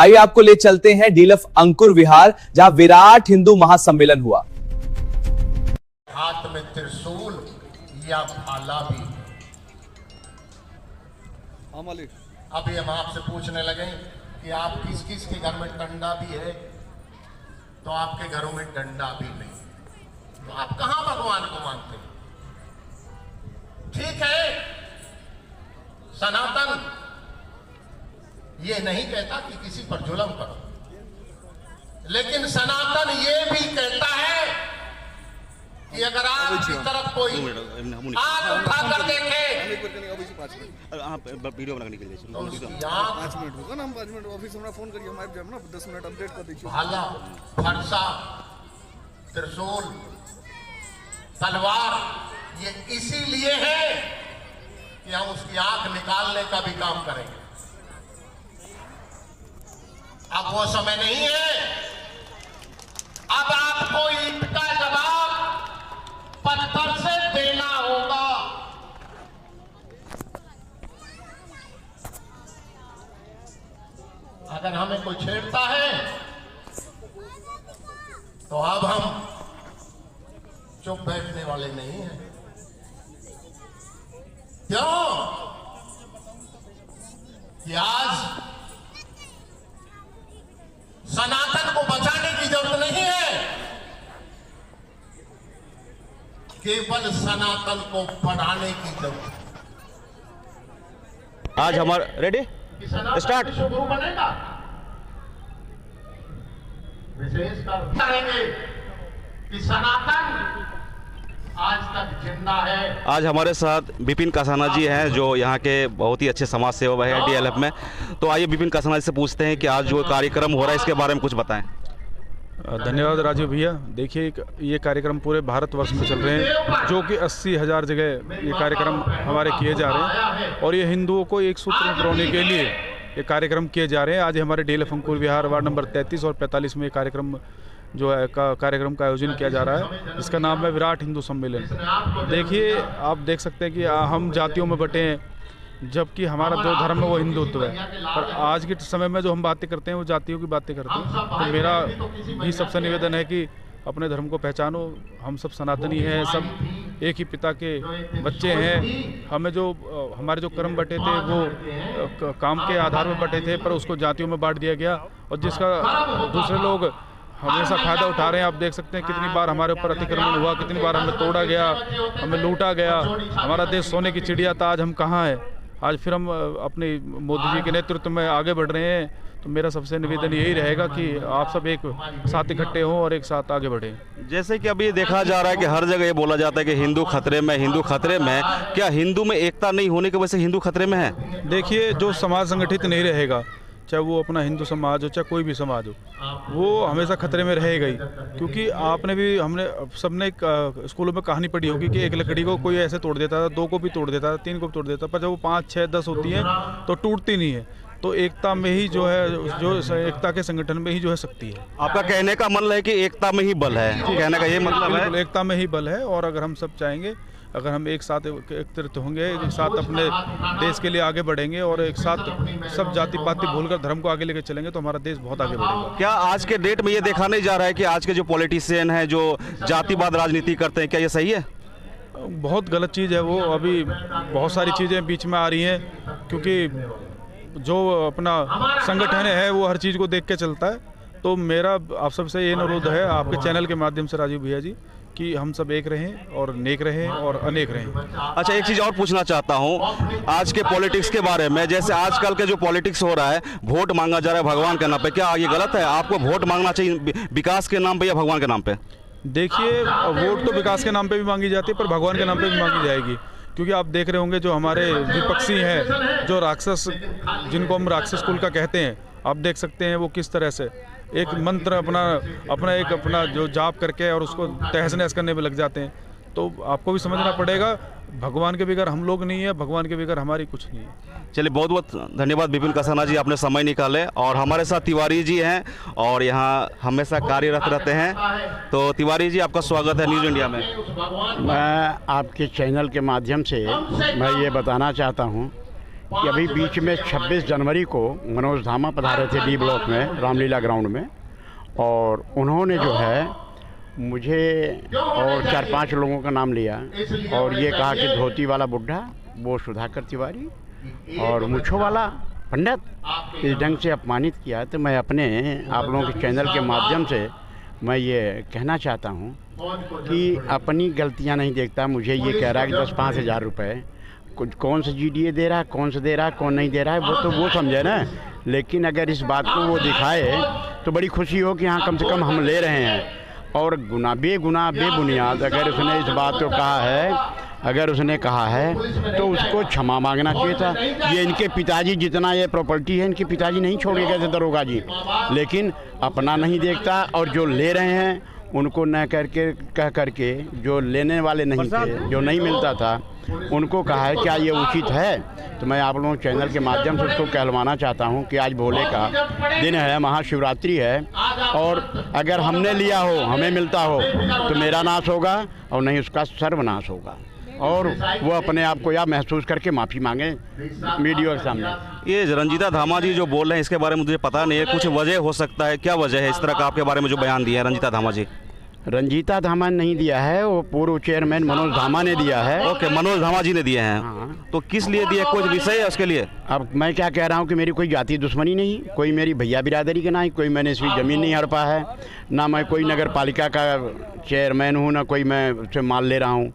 आइए आपको ले चलते हैं डीएलएफ अंकुर विहार, जहां विराट हिंदू महासम्मेलन हुआ। हाथ में त्रिशूल या भाला भी। अभी हम आपसे पूछने लगे कि आप किस किस के घर में डंडा भी है, तो आपके घरों में डंडा भी नहीं, तो आप कहां भगवान को मानते हैं? ठीक है, सनातन ये नहीं कहता कि किसी पर जुल्म करो, लेकिन सनातन ये भी कहता है कि अगर आपकी तरफ कोई आंख उठा कर देखे वीडियो बनाने के लिए तो उसकी आंख 5 मिनट होगा ना, हम 5 मिनट ऑफिस में फोन करिए, हम आ जाए ना, 10 मिनट अपडेट कर दीजिए। भाला, फरसा, त्रिशूल, तलवार ये इसीलिए है कि हम उसकी आंख निकालने का भी काम करेंगे। अब वो समय नहीं है, अब आपको ईंट का जवाब पत्थर से देना होगा। अगर हमें कोई छेड़ता है तो अब हम चुप बैठने वाले नहीं हैं। क्यों? कि आज सनातन को बचाने की जरूरत नहीं है, केवल सनातन को बढ़ाने की जरूरत है। आज हमारा रेडी स्टार्ट शुरू बनेगा, विशेषकर करेंगे कि सनातन आज तक जिंदा है। आज हमारे साथ विपिन कसाना जी हैं, जो यहाँ के बहुत ही अच्छे समाज सेवक हैं डीएलएफ में। तो आइए विपिन कसाना जी से पूछते हैं कि आज जो कार्यक्रम हो रहा है इसके बारे में कुछ बताएं। धन्यवाद राजीव भैया। देखिए, ये कार्यक्रम पूरे भारतवर्ष में चल रहे हैं, जो कि 80,000 जगह ये कार्यक्रम हमारे किए जा रहे हैं, और ये हिंदुओं को एक सूत्र में पिरोने के लिए ये कार्यक्रम किए जा रहे हैं। आज हमारे डीएलएफ अंकुर विहार वार्ड नंबर 33 और 45 में ये कार्यक्रम जो है कार्यक्रम का आयोजन किया जा रहा है, जिसका नाम है विराट हिंदू सम्मेलन। देखिए, आप देख सकते हैं कि हम जातियों में बटे हैं, जबकि हमारा जो धर्म है वो हिंदुत्व है। पर आज के समय में जो हम बातें करते हैं वो जातियों की बातें करते हैं। तो मेरा भी सबसे निवेदन है कि अपने धर्म को पहचानो। हम सब सनातनी हैं, सब एक ही पिता के बच्चे हैं। हमें जो हमारे जो कर्म बटे थे वो काम के आधार पर बटे थे, पर उसको जातियों में बांट दिया गया, और जिसका दूसरे लोग हमेशा फ़ायदा उठा रहे हैं। आप देख सकते हैं कितनी बार हमारे ऊपर अतिक्रमण हुआ, कितनी बार हमें तोड़ा गया, हमें लूटा गया। हमारा देश सोने की चिड़िया था, आज हम कहाँ हैं? आज फिर हम अपने मोदी जी के नेतृत्व में आगे बढ़ रहे हैं। तो मेरा सबसे निवेदन यही रहेगा कि आप सब एक साथ इकट्ठे हों और एक साथ आगे बढ़ें। जैसे कि अभी देखा जा रहा है कि हर जगह ये बोला जाता है कि हिंदू खतरे में, हिंदू खतरे में। क्या हिंदू में एकता नहीं होने की वजह से हिंदू खतरे में है? देखिए, जो समाज संगठित नहीं रहेगा, चाहे वो अपना हिंदू समाज हो चाहे कोई भी समाज हो, वो हमेशा खतरे में रहेगा ही। क्योंकि हमने सबने स्कूलों में कहानी पढ़ी होगी कि एक लकड़ी को कोई ऐसे तोड़ देता था, 2 को भी तोड़ देता था, 3 को भी तोड़ देता था, पर जब वो 5, 6, 10 होती है तो टूटती नहीं है। तो एकता में ही जो है, जो एकता के संगठन में ही जो है शक्ति है। आपका कहने का मतलब है कि एकता में ही बल है, कहने का ये मतलब है? एकता में ही बल है, और अगर हम सब चाहेंगे, अगर हम एक साथ एकत्रित होंगे, एक साथ अपने देश के लिए आगे बढ़ेंगे और एक साथ सब जाति पाति भूलकर धर्म को आगे लेकर चलेंगे, तो हमारा देश बहुत आगे बढ़ेगा। क्या आज के डेट में ये देखा नहीं जा रहा है कि आज के जो पॉलिटिशियन हैं जो जातिवाद राजनीति करते हैं, क्या ये सही है? बहुत गलत चीज़ है वो। अभी बहुत सारी चीज़ें बीच में आ रही हैं, क्योंकि जो अपना संगठन है वो हर चीज़ को देख के चलता है। तो मेरा आप सबसे ये अनुरोध है, आपके चैनल के माध्यम से राजीव भैया जी, कि हम सब एक रहें और नेक रहें और अनेक रहें। अच्छा, एक चीज़ और पूछना चाहता हूँ आज के पॉलिटिक्स के बारे में। जैसे आजकल के जो पॉलिटिक्स हो रहा है, वोट मांगा जा रहा है भगवान के नाम पे, क्या ये गलत है? आपको वोट मांगना चाहिए विकास के नाम पे या भगवान के नाम पे? देखिए, वोट तो विकास के नाम पे भी मांगी जाती है, पर भगवान के नाम पे भी मांगी जाएगी। क्योंकि आप देख रहे होंगे जो हमारे विपक्षी हैं, जो राक्षस, जिनको हम राक्षस कुल का कहते हैं, आप देख सकते हैं वो किस तरह से एक मंत्र अपना जो जाप करके और उसको तहस नहस करने में लग जाते हैं। तो आपको भी समझना पड़ेगा, भगवान के बगैर हम लोग नहीं है, भगवान के बगैर हमारी कुछ नहीं है। चलिए, बहुत बहुत धन्यवाद विपिन कसाना जी, आपने समय निकाले। और हमारे साथ तिवारी जी हैं और यहाँ हमेशा कार्यरत रहते हैं। तो तिवारी जी, आपका स्वागत है न्यूज़ इंडिया में। मैं आपके चैनल के माध्यम से मैं ये बताना चाहता हूँ कि अभी बीच में 26 जनवरी को मनोज धामा पधारे थे डी ब्लॉक में रामलीला ग्राउंड में, और उन्होंने जो है मुझे और 4-5 लोगों का नाम लिया और ये कहा कि धोती वाला बुढ़ा वो सुधाकर तिवारी और मुछो वाला पंडित इस ढंग से अपमानित किया। तो मैं अपने आप लोगों के चैनल के माध्यम से मैं ये कहना चाहता हूँ कि अपनी गलतियाँ नहीं देखता, मुझे ये कह रहा है कि 10-5 हज़ार रुपये कौन सा GDA दे रहा है, कौन सा दे रहा है, कौन नहीं दे रहा है, वो तो वो समझे ना। लेकिन अगर इस बात को वो दिखाए तो बड़ी खुशी हो कि हाँ कम से कम हम ले रहे हैं। और बेबुनियाद अगर उसने इस बात को कहा है, अगर उसने कहा है तो उसको क्षमा मांगना चाहिए था। ये इनके पिताजी जितना ये प्रॉपर्टी है इनके पिताजी नहीं छोड़ के गए थे दरोगा जी, लेकिन अपना नहीं देखता और जो ले रहे हैं उनको न कह करके जो लेने वाले नहीं थे, जो नहीं मिलता था, उनको कहा है क्या ये उचित है। तो मैं आप लोगों चैनल के माध्यम से उसको कहलवाना चाहता हूँ कि आज भोले का दिन है, महाशिवरात्रि है, और अगर हमने लिया हो, हमें मिलता हो तो मेरा नाश होगा और नहीं उसका सर्वनाश होगा, और वो अपने आप को या महसूस करके माफ़ी मांगे मीडिया के सामने। ये रंजीता धामा जी जो बोल रहे हैं इसके बारे में मुझे पता नहीं है, कुछ वजह हो सकता है, क्या वजह है इस तरह का आपके बारे में जो बयान दिया है रंजीता धामा जी? रंजीता धामा ने नहीं दिया है, वो पूर्व चेयरमैन मनोज धामा ने दिया है। ओके, मनोज धामा जी ने दिए हैं। हाँ। तो किस लिए दिए, कुछ विषय है उसके लिए? अब मैं क्या कह रहा हूँ कि मेरी कोई जाति दुश्मनी नहीं, कोई मेरी भैया बिरादरी का नहीं, कोई मैंने इसकी ज़मीन नहीं हड़पा है, ना मैं कोई नगर पालिका का चेयरमैन हूँ, ना कोई मैं उससे माल ले रहा हूँ।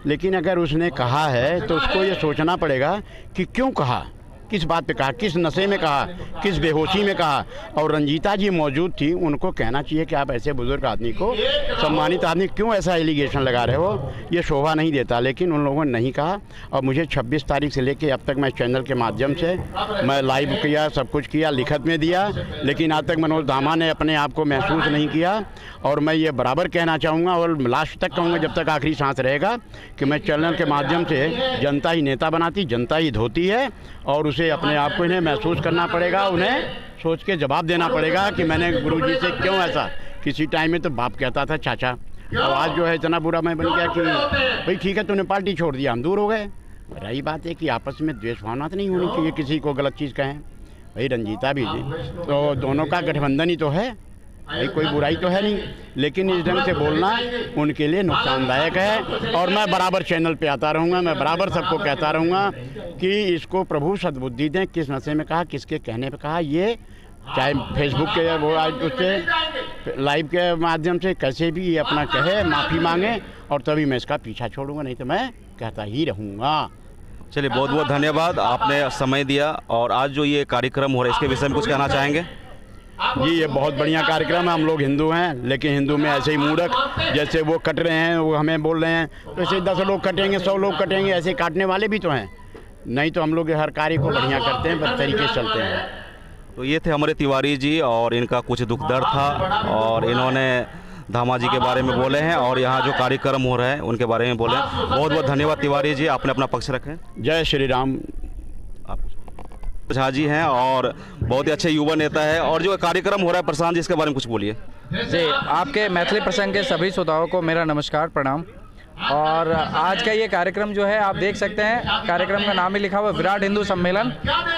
लेकिन अगर उसने कहा है तो उसको ये सोचना पड़ेगा कि क्यों कहा, किस बात पे कहा, किस नशे में कहा, किस बेहोशी में कहा। और रंजीता जी मौजूद थी, उनको कहना चाहिए कि आप ऐसे बुजुर्ग आदमी को, सम्मानित आदमी क्यों ऐसा एलिगेशन लगा रहे हो, ये शोभा नहीं देता। लेकिन उन लोगों ने नहीं कहा, और मुझे 26 तारीख से लेके अब तक मैं चैनल के माध्यम से मैं लाइव किया, सब कुछ किया, लिखत में दिया, लेकिन आज तक मनोज धामा ने अपने आप को महसूस नहीं किया। और मैं ये बराबर कहना चाहूँगा और लास्ट तक कहूँगा जब तक आखिरी सांस रहेगा कि मैं चैनल के माध्यम से जनता ही नेता बनाती, जनता ही धोती है, और उसे अपने आप को इन्हें महसूस करना पड़ेगा, उन्हें सोच के जवाब देना पड़ेगा कि मैंने गुरुजी से क्यों ऐसा। किसी टाइम में तो बाप कहता था चाचा, और आज जो है इतना बुरा मैं बन गया कि भाई ठीक है तूने पार्टी छोड़ दिया, हम दूर हो गए। रही बात है कि आपस में द्वेष भावना तो नहीं होनी चाहिए, किसी को गलत चीज़ कहें। भाई रंजीता भी जी तो दोनों का गठबंधन ही तो है भाई, कोई बुराई तो है नहीं, लेकिन इस ढंग से बोलना उनके लिए नुकसानदायक है। और मैं बराबर चैनल पे आता रहूँगा, मैं बराबर सबको कहता रहूँगा कि इसको प्रभु सद्बुद्धि दें, किस नशे में कहा, किसके कहने पे कहा, ये चाहे फेसबुक के वो आज उससे लाइव के माध्यम से कैसे भी ये अपना कहे, माफ़ी मांगे, और तभी मैं इसका पीछा छोड़ूंगा, नहीं तो मैं कहता ही रहूँगा। चलिए, बहुत बहुत धन्यवाद, आपने समय दिया। और आज जो ये कार्यक्रम हो रहा है इसके विषय में कुछ कहना चाहेंगे? जी ये बहुत बढ़िया कार्यक्रम है। हम लोग हिंदू हैं, लेकिन हिंदू में ऐसे ही मूर्ख जैसे वो कट रहे हैं, वो हमें बोल रहे हैं, तो ऐसे 10 लोग कटेंगे, 100 लोग कटेंगे, ऐसे काटने वाले भी तो हैं। नहीं तो हम लोग हर कार्य को बढ़िया करते हैं, बस तरीके से चलते हैं। तो ये थे हमारे तिवारी जी, और इनका कुछ दुख दर्द था, और इन्होंने धामा जी के बारे में बोले हैं, और यहाँ जो कार्यक्रम हो रहा है उनके बारे में बोले। बहुत बहुत धन्यवाद तिवारी जी, आपने अपना पक्ष रखें। जय श्री राम। आप झा जी हैं और बहुत ही अच्छे युवा नेता है, और जो कार्यक्रम हो रहा है प्रशांत जी इसके बारे में कुछ बोलिए। जी, आपके मैथिली प्रसंग के सभी श्रोताओं को मेरा नमस्कार, प्रणाम। और आज का ये कार्यक्रम जो है आप देख सकते हैं, कार्यक्रम का नाम ही लिखा हुआ विराट हिंदू सम्मेलन,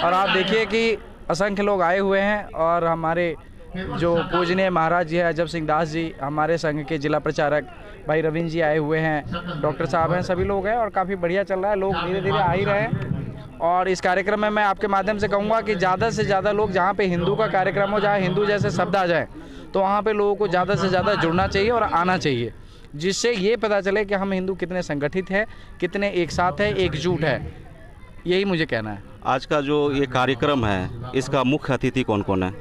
और आप देखिए कि असंख्य लोग आए हुए हैं, और हमारे जो पूजनीय महाराज जी है अजब सिंह दास जी, हमारे संघ के जिला प्रचारक भाई रविंद्र जी आए हुए हैं, डॉक्टर साहब हैं, सभी लोग हैं, और काफ़ी बढ़िया चल रहा है, लोग धीरे धीरे आ ही रहे हैं। और इस कार्यक्रम में मैं आपके माध्यम से कहूँगा कि ज़्यादा से ज़्यादा लोग, जहाँ पे हिंदू का कार्यक्रम हो, जहाँ हिंदू जैसे शब्द आ जाए, तो वहाँ पे लोगों को ज़्यादा से ज़्यादा जुड़ना चाहिए और आना चाहिए, जिससे ये पता चले कि हम हिंदू कितने संगठित हैं, कितने एक साथ हैं, एकजुट है। यही मुझे कहना है। आज का जो ये कार्यक्रम है इसका मुख्य अतिथि कौन कौन है?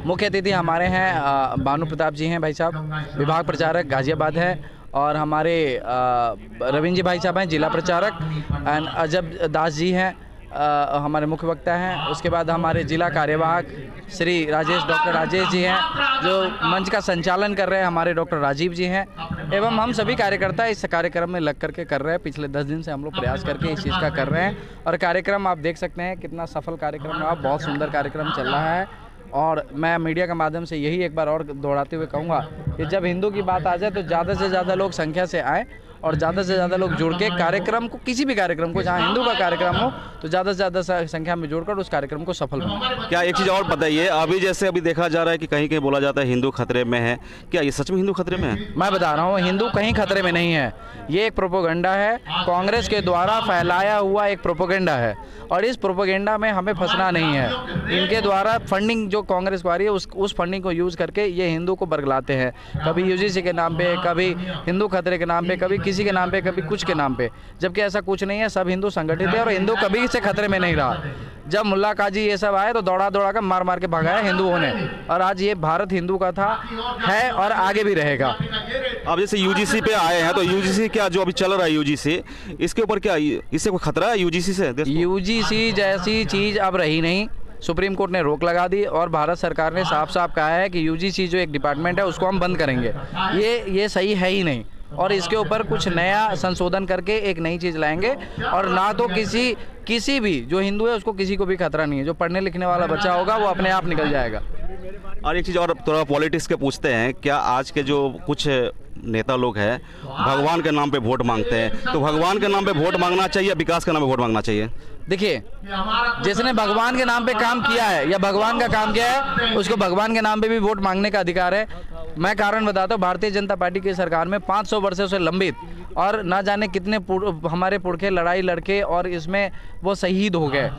मुख्य अतिथि हमारे हैं भानु प्रताप जी हैं भाई साहब, विभाग प्रचारक गाजियाबाद है, और हमारे रविंद्र जी भाई साहब हैं जिला प्रचारक, एंड अजब दास जी हैं हमारे मुख्य वक्ता हैं। उसके बाद हमारे जिला कार्यवाहक श्री डॉक्टर राजेश जी हैं, जो मंच का संचालन कर रहे हैं, हमारे डॉक्टर राजीव जी हैं, एवं हम सभी कार्यकर्ता इस कार्यक्रम में लग करके कर रहे हैं। पिछले 10 दिन से हम लोग प्रयास करके इस चीज़ का कर रहे हैं, और कार्यक्रम आप देख सकते हैं कितना सफल कार्यक्रम रहा, बहुत सुंदर कार्यक्रम चल रहा है। और मैं मीडिया के माध्यम से यही एक बार और दोहराते हुए कहूँगा कि जब हिंदू की बात आ जाए तो ज़्यादा से ज़्यादा लोग संख्या से आएँ और ज़्यादा से ज़्यादा लोग जुड़ के कार्यक्रम को, किसी भी कार्यक्रम को, जहाँ हिंदू का कार्यक्रम हो तो ज़्यादा से ज़्यादा संख्या में जुड़कर उस कार्यक्रम को सफल बनाएं। क्या एक चीज़ और बताइए, अभी जैसे अभी देखा जा रहा है कि कहीं कहीं बोला जाता है हिंदू खतरे में है, क्या ये सच में हिंदू खतरे में है? मैं बता रहा हूँ, हिंदू कहीं खतरे में नहीं है। ये एक प्रोपोगंडा है, कांग्रेस के द्वारा फैलाया हुआ एक प्रोपोगंडा है और इस प्रोपोगंडा में हमें फंसना नहीं है। इनके द्वारा फंडिंग जो कांग्रेस को आ रही है उस फंडिंग को यूज़ करके ये हिंदू को बरगलाते हैं, कभी यूजीसी के नाम पे, कभी हिंदू खतरे के नाम पे, कभी किसी के नाम पे, कभी कुछ के नाम पे, जबकि ऐसा कुछ नहीं है। सब हिंदू संगठित है और हिंदू कभी से खतरे में नहीं रहा। जब मुल्ला काजी ये सब आए तो दौड़ा दौड़ा कर मार मार के भगाया हिंदुओं ने, और आज ये भारत हिंदू का था, है और आगे भी रहेगा। अब जैसे यूजीसी पे आए हैं तो यूजीसी क्या जो अभी चल रहा है यूजीसी, इसके ऊपर क्या इससे कोई खतरा है यूजीसी से? यूजीसी जैसी चीज़ अब रही नहीं, सुप्रीम कोर्ट ने रोक लगा दी और भारत सरकार ने साफ साफ कहा है कि यूजीसी जो एक डिपार्टमेंट है उसको हम बंद करेंगे। ये सही है ही नहीं और इसके ऊपर कुछ नया संशोधन करके एक नई चीज़ लाएंगे और ना तो किसी भी जो हिंदू है उसको किसी को भी खतरा नहीं है। जो पढ़ने लिखने वाला बच्चा होगा वो अपने आप निकल जाएगा। और एक चीज़ और थोड़ा पॉलिटिक्स के पूछते हैं, क्या आज के जो कुछ नेता लोग हैं भगवान के नाम पे वोट मांगते हैं, तो भगवान के नाम पे वोट मांगना चाहिए, विकास के नाम पे वोट मांगना चाहिए? देखिए, जिसने भगवान के नाम पे काम किया है या भगवान का काम किया है उसको भगवान के नाम पे भी वोट मांगने का अधिकार है। मैं कारण बताता हूँ, भारतीय जनता पार्टी की सरकार में 500 वर्षों से लंबित और ना जाने कितने हमारे पुरखे लड़ाई लड़के और इसमें वो शहीद हो गए,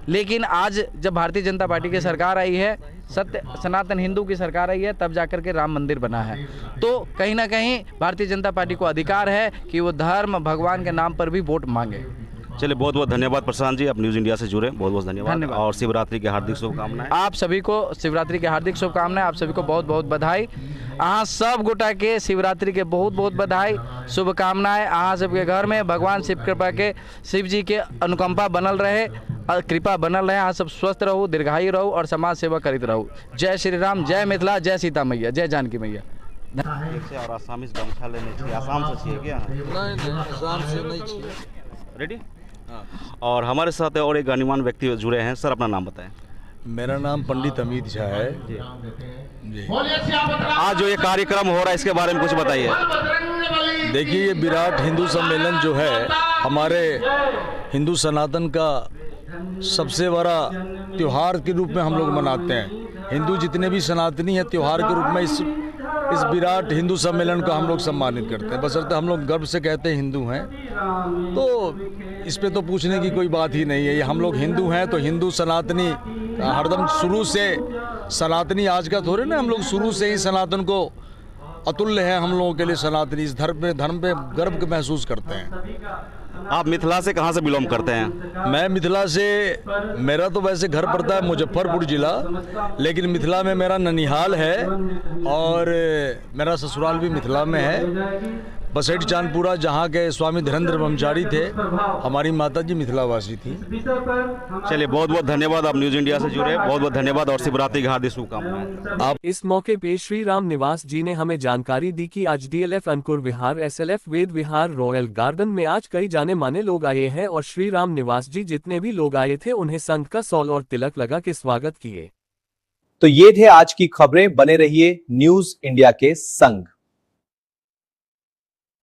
लेकिन आज जब भारतीय जनता पार्टी की सरकार आई है, सत्य सनातन हिंदू की सरकार आई है, तब जाकर के राम मंदिर बना है। तो कहीं ना कहीं भारतीय जनता पार्टी को अधिकार है कि वो धर्म भगवान के नाम पर भी वोट मांगे। चलिए, बहुत बहुत धन्यवाद प्रशांत जी, आप न्यूज़ इंडिया से जुड़े, बहुत बहुत धन्यवाद और शिवरात्रि की हार्दिक शुभकामनाएं। आप सभी को शिवरात्रि की हार्दिक शुभकामनाएं, आप सभी को बहुत बहुत बधाई। अहाँ सब गोटा के शिवरात्रि के बहुत बहुत बधाई, शुभकामनाएं। अहाँ सबके घर में भगवान शिव कृपा के, शिव जी के अनुकंपा बनल रहे, कृपा बनल रहे। अहाँ सब स्वस्थ रहू, दीर्घायु रहू और समाज सेवा करित रहू। जय श्री राम, जय मिथिला, जय सीता मैया, जय जानकी मैया। और आसामीज गमछा लेने चाहिए, आसाम से चाहिए क्या? नहीं, आसाम से नहीं चाहिए। रेडी? और हमारे साथ और एक गणमान्य व्यक्ति जुड़े हैं, सर अपना नाम बताएं। मेरा नाम पंडित अमित झा है जी। आज जो ये कार्यक्रम हो रहा है इसके बारे में कुछ बताइए। देखिए, ये विराट हिंदू सम्मेलन जो है हमारे हिंदू सनातन का सबसे बड़ा त्यौहार के रूप में हम लोग मनाते हैं। हिंदू जितने भी सनातनी हैं त्यौहार के रूप में इस विराट हिंदू सम्मेलन को हम लोग सम्मानित करते हैं, बशर्ते हम लोग गर्व से कहते हैं हिंदू हैं। तो इस पे तो पूछने की कोई बात ही नहीं है। ये हम लोग हिंदू हैं तो हिंदू सनातनी हरदम शुरू से सनातनी आज का थोड़े ना, हम लोग शुरू से ही सनातन को अतुल्य है हम लोगों के लिए। सनातनी इस धर्म पे गर्व महसूस करते हैं। आप मिथिला से कहाँ से बिलोंग करते हैं? मैं मिथिला से, मेरा तो वैसे घर पड़ता है मुजफ्फरपुर जिला, लेकिन मिथिला में मेरा ननिहाल है और मेरा ससुराल भी मिथिला में है। बसेठ चांदपुरा, जहाँ के स्वामी धीरेन्द्र ब्रह्मचारी थे, हमारी माता जी मिथिलावासी थी। चलिए, बहुत बहुत धन्यवाद, आप न्यूज़ इंडिया से जुड़े, बहुत बहुत धन्यवाद और शिवरात्रि की हार्दिक शुभकामनाएं। आप इस मौके पे श्री राम निवास जी ने हमें जानकारी दी कि आज DLF अंकुर विहार, SLF वेद विहार, रॉयल गार्डन में आज कई जाने माने लोग आए हैं और श्री राम निवास जी जितने भी लोग आए थे उन्हें संघ का सॉल और तिलक लगा के स्वागत किए। तो ये थे आज की खबरें, बने रहिए न्यूज़ इंडिया के संग।